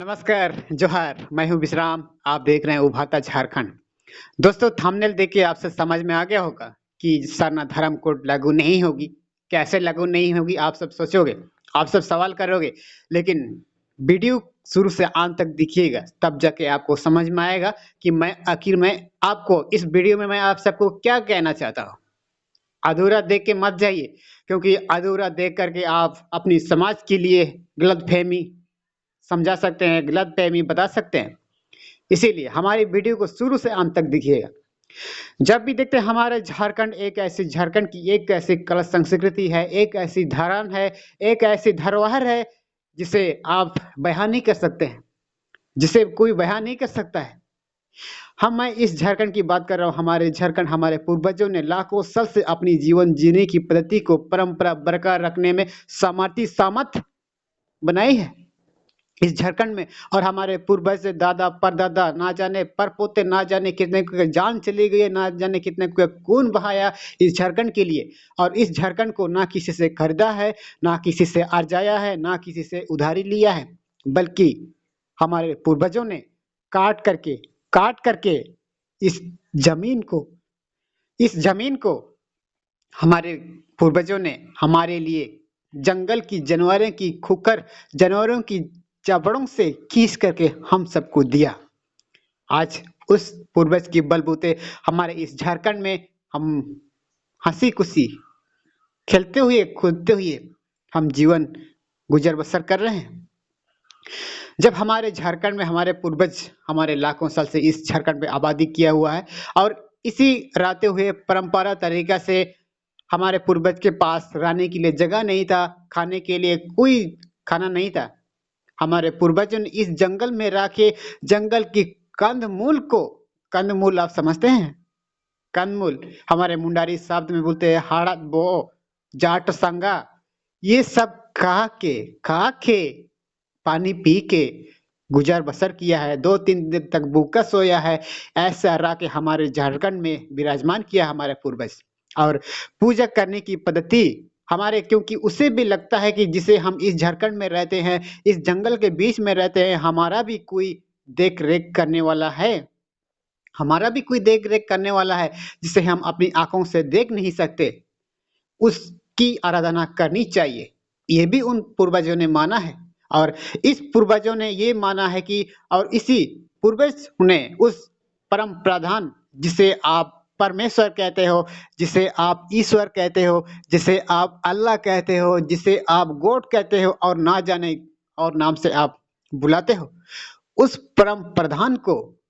नमस्कार, जोहार। मैं हूँ विश्राम। आप देख रहे हैं उभाता झारखंड। दोस्तों, थंबनेल देख के आपसे समझ में आ गया होगा कि सरना धर्म कोड लागू नहीं होगी। कैसे लागू नहीं होगी आप सब सोचोगे, आप सब सवाल करोगे, लेकिन वीडियो शुरू से अंत तक देखिएगा, तब जाके आपको समझ में आएगा कि मैं आपको इस वीडियो में मैं आप सबको क्या कहना चाहता हूँ। अधूरा देख के मत जाइए, क्योंकि अधूरा देख करके आप अपनी समाज के लिए गलतफहमी समझा सकते हैं, गलतफहमी बता सकते हैं। इसीलिए हमारी वीडियो को शुरू से अंत तक देखिएगा। जब भी देखते हैं हमारे झारखंड एक ऐसी झारखंड की एक ऐसी कला संस्कृति है, एक ऐसी धरान है, एक ऐसी धरोहर है जिसे आप बयान नहीं कर सकते हैं, जिसे कोई बयान नहीं कर सकता है। मैं इस झारखंड की बात कर रहा हूँ। हमारे झारखंड, हमारे पूर्वजों ने लाखों साल से अपनी जीवन जीने की पद्धति को परंपरा बरकरार रखने में सामर्थ बनाई है इस झारखंड में। और हमारे पूर्वज से दादा परदादा ना जाने परपोते, ना जाने कितने की जान चली गई, ना जाने कितने का खून बहाया इस झारखंड के लिए। और इस झारखंड को ना किसी से खरीदा है, ना किसी से अर्जाया है, ना किसी से उधारी लिया है, बल्कि हमारे पूर्वजों ने काट करके काट करके इस जमीन को इस जमीन को हमारे पूर्वजों ने हमारे लिए जंगल की जानवरों की जबड़ों से खींच करके हम सबको दिया। आज उस पूर्वज की बलबूते हमारे इस झारखंड में हम हंसी खुशी खेलते हुए कूदते हुए हम जीवन गुजर बसर कर रहे हैं। जब हमारे झारखंड में हमारे पूर्वज हमारे लाखों साल से इस झारखंड में आबादी किया हुआ है, और इसी रहते हुए परंपरा तरीका से हमारे पूर्वज के पास रहने के लिए जगह नहीं था, खाने के लिए कोई खाना नहीं था। हमारे पूर्वजों ने इस जंगल में रह के जंगल की कंदमूल आप समझते हैं? कंदमूल हमारे मुंडारी शब्द में बोलते हैं हाड़त बो, जाट संगा। ये सब खा के पानी पी के गुजर बसर किया है। 2-3 दिन तक भूखा सोया है। ऐसा रह के हमारे झारखंड में विराजमान किया हमारे पूर्वज। और पूजा करने की पद्धति हमारे, क्योंकि उसे भी लगता है कि जिसे हम इस झारखंड में रहते हैं, इस जंगल के बीच में रहते हैं, हमारा भी कोई देख रेख करने वाला है, हमारा भी कोई देख रेख करने वाला है जिसे हम अपनी आंखों से देख नहीं सकते। उसकी आराधना करनी चाहिए। ये भी उन पूर्वजों ने माना है। और इस पूर्वजों ने ये माना है कि, और इसी पूर्वज ने उस परम प्रधान जिसे आप परमेश्वर कहते हो, जिसे आप ईश्वर कहते हो, जिसे आप अल्लाह कहते हो, जिसे आप गॉड कहते हो, और ना जाने और नाम से आप बुलाते हो, उस परम प्रधान को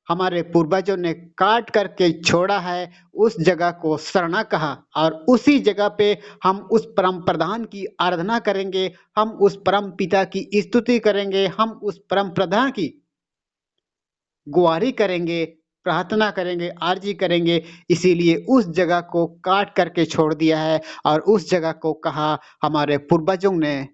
हमारे पूर्वजों ने काट करके छोड़ा है। उस जगह को सरना कहा, और उसी जगह पे हम उस परम प्रधान की आराधना करेंगे, हम उस परम पिता की स्तुति करेंगे, हम उस परम प्रधान की गुहारी करेंगे, प्रार्थना करेंगे, आरजी करेंगे। इसीलिए उस जगह को काट करके छोड़ दिया है, और उस जगह को कहा हमारे पूर्वजों ने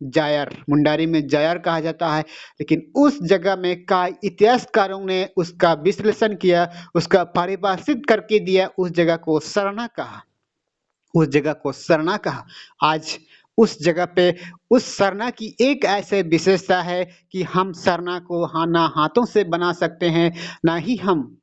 जायर, मुंडारी में जायर कहा जाता है। लेकिन उस जगह में का इतिहासकारों ने उसका विश्लेषण किया, उसका परिभाषित करके दिया, उस जगह को सरना कहा, उस जगह को सरना कहा। आज उस जगह पे उस सरना की एक ऐसे विशेषता है कि हम सरना को ना हाथों से बना सकते हैं, ना ही हम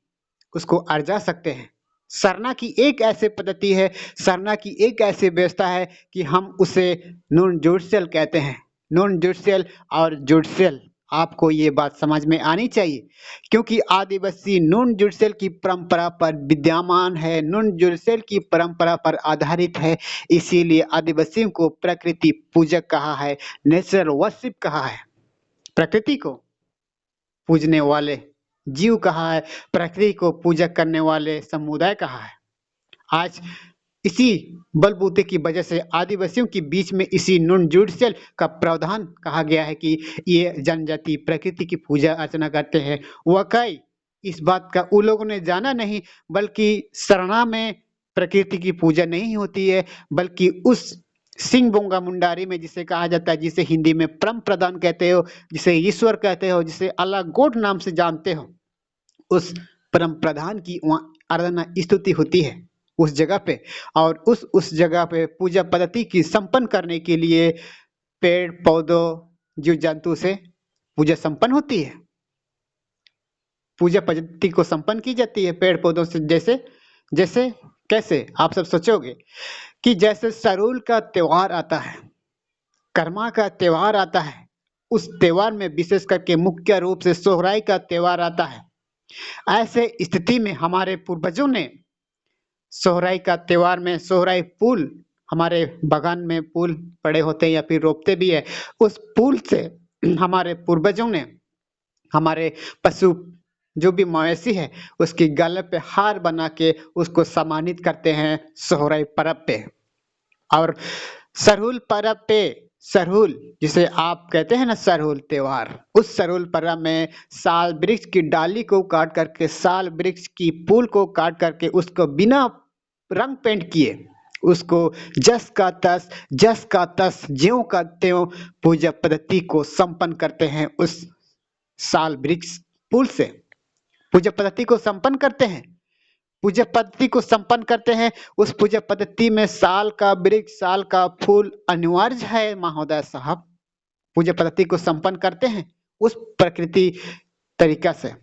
उसको अर्जा सकते हैं। सरना की एक ऐसी पद्धति है, सरना की एक ऐसी व्यवस्था है कि हम उसे नॉन जुडिशियल कहते हैं। नॉन जुडिशियल और जुडिशियल, आपको ये बात समझ में आनी चाहिए, क्योंकि आदिवासी नॉन जुडिशियल की परंपरा पर विद्यमान है, नॉन जुडिशियल की परंपरा पर आधारित है। इसीलिए आदिवासियों को प्रकृति पूजक कहा है, नेचुरल वर्शिप कहा है, प्रकृति को पूजने वाले जीव कहा है, प्रकृति को पूजा करने वाले समुदाय कहा है। आज इसी बलबूते की वजह से आदिवासियों के बीच में इसी नॉन जुडिशियल का प्रावधान कहा गया है कि ये जनजाति प्रकृति की पूजा अर्चना करते हैं। वाकई इस बात का उन लोगों ने जाना नहीं, बल्कि सरना में प्रकृति की पूजा नहीं होती है, बल्कि उस सिंह बोंगा मुंडारी में जिसे कहा जाता है, जिसे हिंदी में परम प्रधान कहते हो, जिसे ईश्वर कहते हो, जिसे अल्लाह गॉड नाम से जानते हो, उस परम प्रधान की वहाँ आराधना स्तुति होती है उस जगह पे। और उस जगह पे पूजा पद्धति की संपन्न करने के लिए पेड़ पौधों जीव जंतु से पूजा संपन्न होती है। पूजा पद्धति को संपन्न की जाती है पेड़ पौधों से, जैसे जैसे कैसे आप सब सोचोगे कि जैसे सरूल का त्योहार आता है, कर्मा का त्योहार आता है, उस त्योहार में विशेष करके मुख्य रूप से सोहराई का त्योहार आता है। ऐसे स्थिति में हमारे पूर्वजों ने सोहराई का त्योहार में सोहराई फूल, हमारे बागान में फूल पड़े होते हैं या फिर रोपते भी है, उस फूल से हमारे पूर्वजों ने हमारे पशु जो भी मवेशी है उसकी गले पे हार बना के उसको सम्मानित करते हैं सोहराई पर्व पे। और सरहुल पर्व पे, सरहुल जिसे आप कहते हैं ना सरहुल त्योहार, उस सरहुल पर्व में साल वृक्ष की डाली को काट करके, साल वृक्ष की फूल को काट करके उसको बिना रंग पेंट किए उसको जस का तस ज्यों का त्यों पूजा पद्धति को संपन्न करते हैं। उस साल वृक्ष फूल से पूजा पद्धति को संपन्न करते हैं, पूजा पद्धति को संपन्न करते हैं। उस पूजा पद्धति में साल का वृक्ष, साल का फूल अनिवार्य है महोदय साहब। पूजा पद्धति को संपन्न करते हैं उस प्रकृति तरीका से,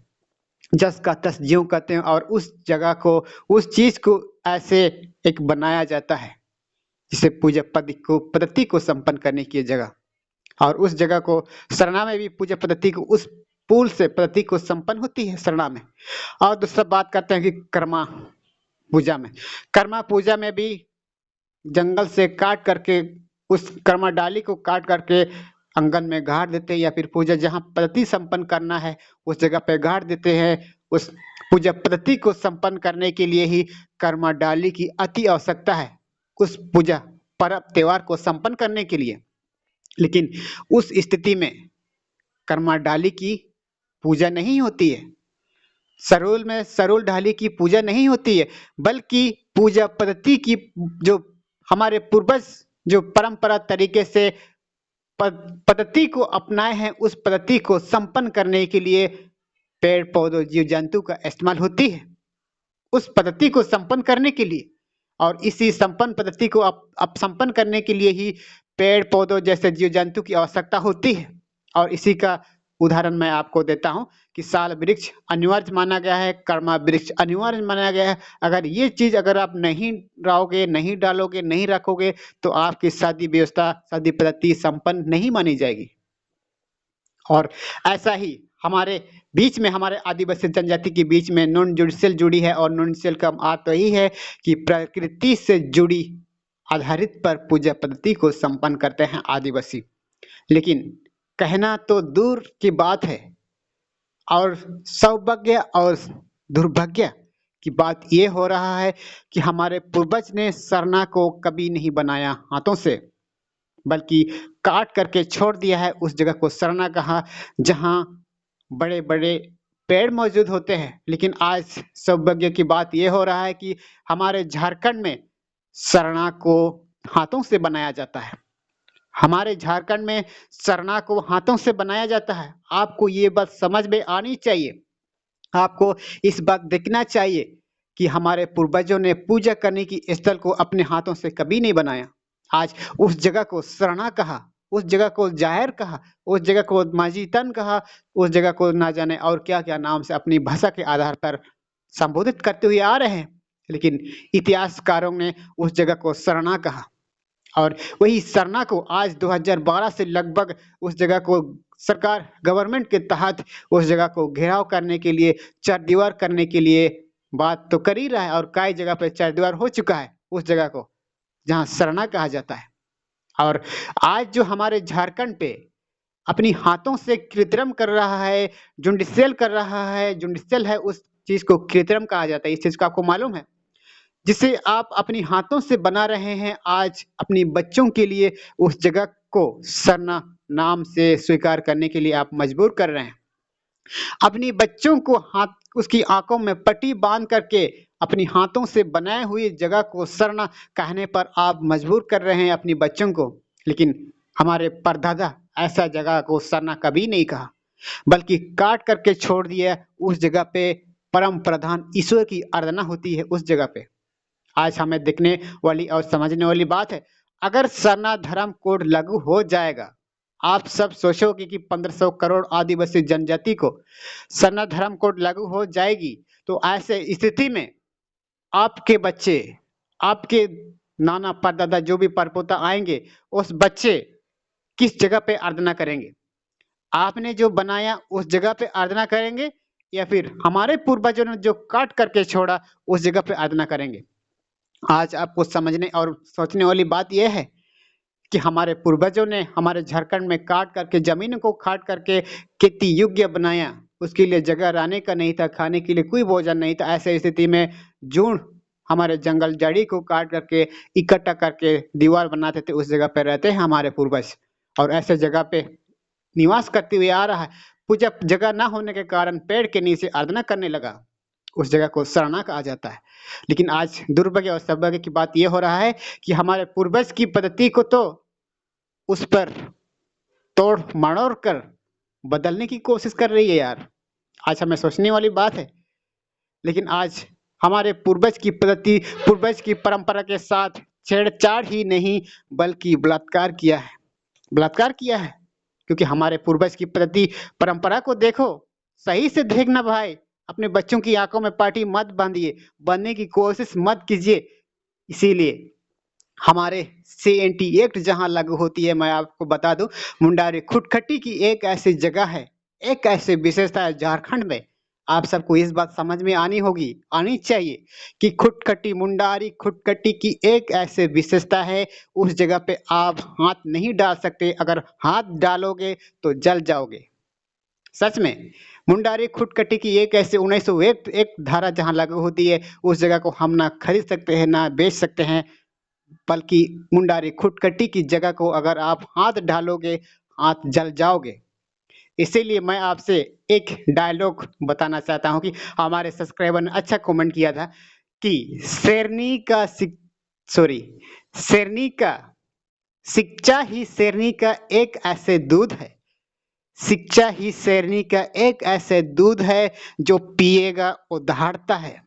जस का तस ज्यों कहते हैं, और उस जगह को, उस चीज को ऐसे एक बनाया जाता है जिसे पूजा पद्धति को संपन्न करने की जगह। और उस जगह को सरना में भी पूजा पद्धति को उस पुल से पद्धति को संपन्न होती है सरना में। और दूसरा बात करते हैं कि कर्मा पूजा में, कर्मा पूजा में भी जंगल से काट करके उस कर्मा डाली को काट करके आंगन में गाड़ देते हैं, या फिर पूजा जहाँ पद्धति संपन्न करना है उस जगह पे गाड़ देते हैं। उस पूजा पद्धति को संपन्न करने के लिए ही कर्मा डाली की अति आवश्यकता है उस पूजा पर्व त्योहार को संपन्न करने के लिए। लेकिन उस स्थिति में कर्मा डाली की पूजा नहीं होती है, सरूल में सरूल डाली की पूजा नहीं होती है, बल्कि पूजा पद्धति की जो हमारे पूर्वज जो परंपरा तरीके से पद्धति को अपनाए हैं उस पद्धति को संपन्न करने के लिए पेड़ पौधों जीव जंतु का इस्तेमाल होती है उस पद्धति को संपन्न करने के लिए। और इसी संपन्न पद्धति को अब संपन्न करने के लिए ही पेड़ पौधों जैसे जीव जंतु की आवश्यकता होती है। और इसी का उदाहरण मैं आपको देता हूं कि साल वृक्ष अनिवार्य माना गया है, कर्मा वृक्ष अनिवार्य माना गया है। अगर ये चीज अगर आप नहीं रहोगे, नहीं डालोगे, नहीं रखोगे तो आपकी शादी व्यवस्था, शादी पद्धति संपन्न नहीं मानी जाएगी। और ऐसा ही हमारे बीच में, हमारे आदिवासी जनजाति के बीच में नॉन जुडिशियल जुड़ी है, और नॉन जुडिशियल का अर्थ यही है कि प्रकृति से जुड़ी आधारित पर पूजा पद्धति को संपन्न करते हैं आदिवासी। लेकिन कहना तो दूर की बात है, और सौभाग्य और दुर्भाग्य की बात ये हो रहा है कि हमारे पूर्वज ने सरना को कभी नहीं बनाया हाथों से, बल्कि काट करके छोड़ दिया है उस जगह को सरना कहा जहां बड़े बड़े पेड़ मौजूद होते हैं। लेकिन आज सौभाग्य की बात ये हो रहा है कि हमारे झारखंड में सरना को हाथों से बनाया जाता है, हमारे झारखंड में सरना को हाथों से बनाया जाता है। आपको ये बात समझ में आनी चाहिए, आपको इस बात देखना चाहिए कि हमारे पूर्वजों ने पूजा करने की स्थल को अपने हाथों से कभी नहीं बनाया। आज उस जगह को सरना कहा, उस जगह को जाहिर कहा, उस जगह को माजीतन कहा, उस जगह को ना जाने और क्या क्या नाम से अपनी भाषा के आधार पर संबोधित करते हुए आ रहे हैं। लेकिन इतिहासकारों ने उस जगह को सरना कहा, और वही सरना को आज 2012 से लगभग उस जगह को सरकार गवर्नमेंट के तहत उस जगह को घेराव करने के लिए, चारदीवार करने के लिए बात तो कर ही रहा है, और कई जगह पे चारदीवार हो चुका है उस जगह को जहां सरना कहा जाता है। और आज जो हमारे झारखंड पे अपनी हाथों से कृत्रिम कर रहा है, जुडिशियल कर रहा है, जुडिशियल है उस चीज को कृत्रिम कहा जाता है। इस चीज का आपको मालूम है, जिसे आप अपनी हाथों से बना रहे हैं, आज अपनी बच्चों के लिए उस जगह को सरना नाम से स्वीकार करने के लिए आप मजबूर कर रहे हैं। अपनी बच्चों को हाथ, उसकी आंखों में पट्टी बांध करके अपनी हाथों से बनाए हुई जगह को सरना कहने पर आप मजबूर कर रहे हैं अपनी बच्चों को। लेकिन हमारे परदादा ऐसा जगह को सरना कभी नहीं कहा, बल्कि काट करके छोड़ दिया। उस जगह पे परम प्रधान ईश्वर की आराधना होती है उस जगह पे। आज हमें देखने वाली और समझने वाली बात है, अगर सरना धर्म कोड लागू हो जाएगा आप सब सोचोगे कि 1500 करोड़ आदिवासी जनजाति को सना धर्म कोड लागू हो जाएगी, तो ऐसे स्थिति में आपके बच्चे, आपके नाना परदादा जो भी परपोता आएंगे, उस बच्चे किस जगह पे आराधना करेंगे? आपने जो बनाया उस जगह पे आराधना करेंगे, या फिर हमारे पूर्वजों ने जो काट करके छोड़ा उस जगह पे आराधना करेंगे? आज आपको समझने और सोचने वाली बात यह है कि हमारे पूर्वजों ने हमारे झारखंड में काट करके, जमीन को काट करके खेती योग्य बनाया, उसके लिए जगह रहने का नहीं था, खाने के लिए कोई भोजन नहीं था। ऐसे स्थिति में जून हमारे जंगल जड़ी को काट करके इकट्ठा करके दीवार बनाते थे, उस जगह पे रहते हैं हमारे पूर्वज, और ऐसे जगह पे निवास करते हुए आ रहा है। पूजा जगह ना होने के कारण पेड़ के नीचे आराधना करने लगा, उस जगह को सरना कहा जाता है। लेकिन आज दुर्भाग्य और सौभाग्य की बात यह हो रहा है कि हमारे पूर्वज की पद्धति को तो उस पर तोड़ मड़ोड़ कर बदलने की कोशिश कर रही है यार। आज हमें सोचने वाली बात है। लेकिन आज हमारे पूर्वज की पद्धति, पूर्वज की परंपरा के साथ छेड़छाड़ ही नहीं बल्कि बलात्कार किया है, बलात्कार किया है। क्योंकि हमारे पूर्वज की पद्धति परंपरा को देखो, सही से देखना भाई, अपने बच्चों की आंखों में पाटी मत बांधिए, बनने की कोशिश मत कीजिए। इसीलिए हमारे CNT एक्ट जहां लागू होती है, मैं आपको बता दूं, मुंडारी खुटखटी की एक ऐसी जगह है, एक ऐसी विशेषता है झारखंड में। आप सबको इस बात समझ में आनी होगी, आनी चाहिए कि खुटखटी, मुंडारी खुटखटी की एक ऐसी विशेषता है, उस जगह पे आप हाथ नहीं डाल सकते। अगर हाथ डालोगे तो जल जाओगे। सच में मुंडारी खुटखटी की एक ऐसे 1901 एक धारा जहां लागू होती है, उस जगह को हम ना खरीद सकते हैं ना बेच सकते हैं, बल्कि मुंडारी खुटखटी की जगह को अगर आप हाथ डालोगे, हाथ जल जाओगे। इसीलिए मैं आपसे एक डायलॉग बताना चाहता हूं कि हमारे सब्सक्राइबर ने अच्छा कमेंट किया था कि शेरनी का शिक्षा ही शेरनी का एक ऐसे दूध है, शिक्षा ही शेरनी का एक ऐसे दूध है जो पिएगा वो दहाड़ता है।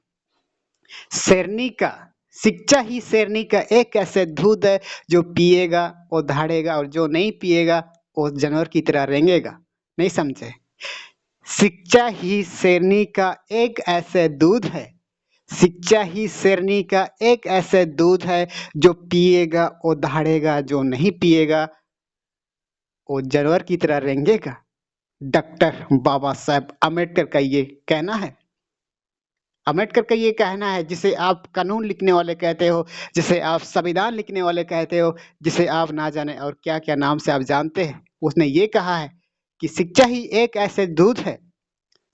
शेरनी का शिक्षा ही शेरनी का एक ऐसे दूध है जो पिएगा वो दहाड़ेगा, और जो नहीं पिएगा वो जानवर की तरह रेंगेगा। नहीं समझे? शिक्षा ही शेरनी का एक ऐसे दूध है, शिक्षा ही शेरनी का एक ऐसे दूध है जो पिएगा वो दहाड़ेगा, जो नहीं पिएगा वो जानवर की तरह रेंगेगा। डॉक्टर बाबा साहेब अम्बेडकर का ये कहना है। अम्बेडकर का ये कहना है, जिसे आप कानून लिखने वाले कहते हो, जिसे आप संविधान लिखने वाले कहते हो, जिसे आप ना जाने और क्या क्या नाम से आप जानते हैं। उसने ये कहा है कि शिक्षा ही एक ऐसे दूध है,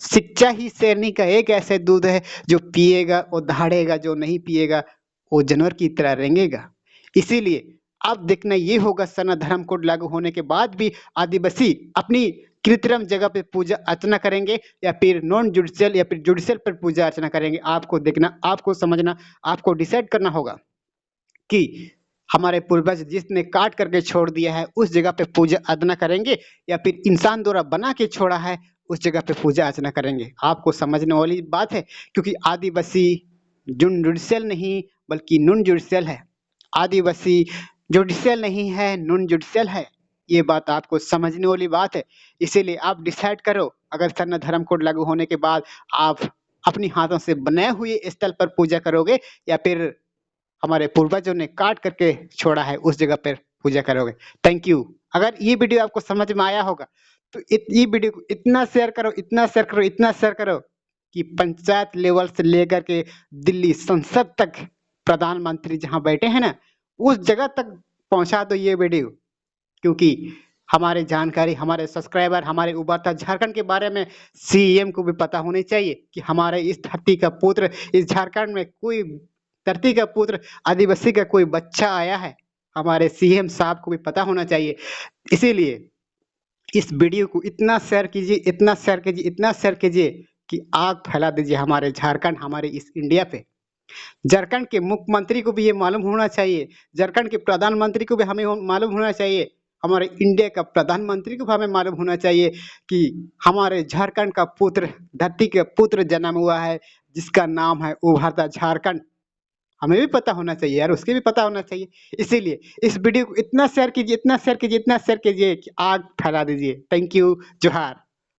शिक्षा ही शेरनी का एक ऐसे दूध है जो पिएगा वो दहाड़ेगा, जो नहीं पिएगा वो जानवर की तरह रेंगेगा। इसीलिए अब देखना ये होगा, सना धर्म कोड लागू होने के बाद भी आदिवासी अपनी कृत्रिम जगह पे पूजा अर्चना करेंगे, या फिर नॉन जुडिशियल या फिर जुडिशियल पर पूजा अर्चना करेंगे। आपको देखना, आपको समझना, आपको डिसाइड करना होगा कि हमारे पूर्वज जिसने काट करके छोड़ दिया है उस जगह पे पूजा अर्चना करेंगे, या फिर इंसान द्वारा बना के छोड़ा है उस जगह पे पूजा अर्चना करेंगे। आपको समझने वाली बात है, क्योंकि आदिवासी जुडिशियल नहीं बल्कि नॉन जुडिशियल है। आदिवासी जुडिशियल नहीं है, नॉन जुडिशियल है। ये बात आपको समझने वाली बात है। इसीलिए आप डिसाइड करो, अगर सरना धर्म कोड लागू होने के बाद आप अपनी हाथों से बनाए हुए स्थल पर पूजा करोगे, या फिर हमारे पूर्वजों ने काट करके छोड़ा है उस जगह पर पूजा करोगे। Thank you. अगर ये वीडियो आपको समझ में आया होगा तो ये वीडियो को इतना शेयर करो, इतना शेयर करो, इतना शेयर करो कि पंचायत लेवल से लेकर के दिल्ली संसद तक प्रधानमंत्री जहां बैठे हैं ना, उस जगह तक पहुंचा दो ये वीडियो। क्योंकि हमारे जानकारी, हमारे सब्सक्राइबर, हमारे उभरता झारखंड के बारे में CM को भी पता होनी चाहिए कि हमारे इस धरती का पुत्र, इस झारखंड में कोई धरती का पुत्र, आदिवासी का कोई बच्चा आया है। हमारे CM साहब को भी पता होना चाहिए। इसीलिए इस वीडियो को इतना शेयर कीजिए, इतना शेयर कीजिए, इतना शेयर कीजिए कि आग फैला दीजिए हमारे झारखंड, हमारे इस इंडिया पे। झारखंड के मुख्यमंत्री को भी ये मालूम होना चाहिए, झारखंड के प्रधानमंत्री को भी हमें मालूम होना चाहिए, हमारे इंडिया का प्रधानमंत्री को भी हमें मालूम होना चाहिए कि हमारे झारखंड का पुत्र, धरती का पुत्र जन्म हुआ है, जिसका नाम है उभरता झारखंड। हमें भी पता होना चाहिए यार, उसके भी पता होना चाहिए। इसीलिए इस वीडियो को इतना शेयर कीजिए, इतना शेयर कीजिए, इतना शेयर कीजिए कि आग फैला दीजिए। थैंक यू, जोहार।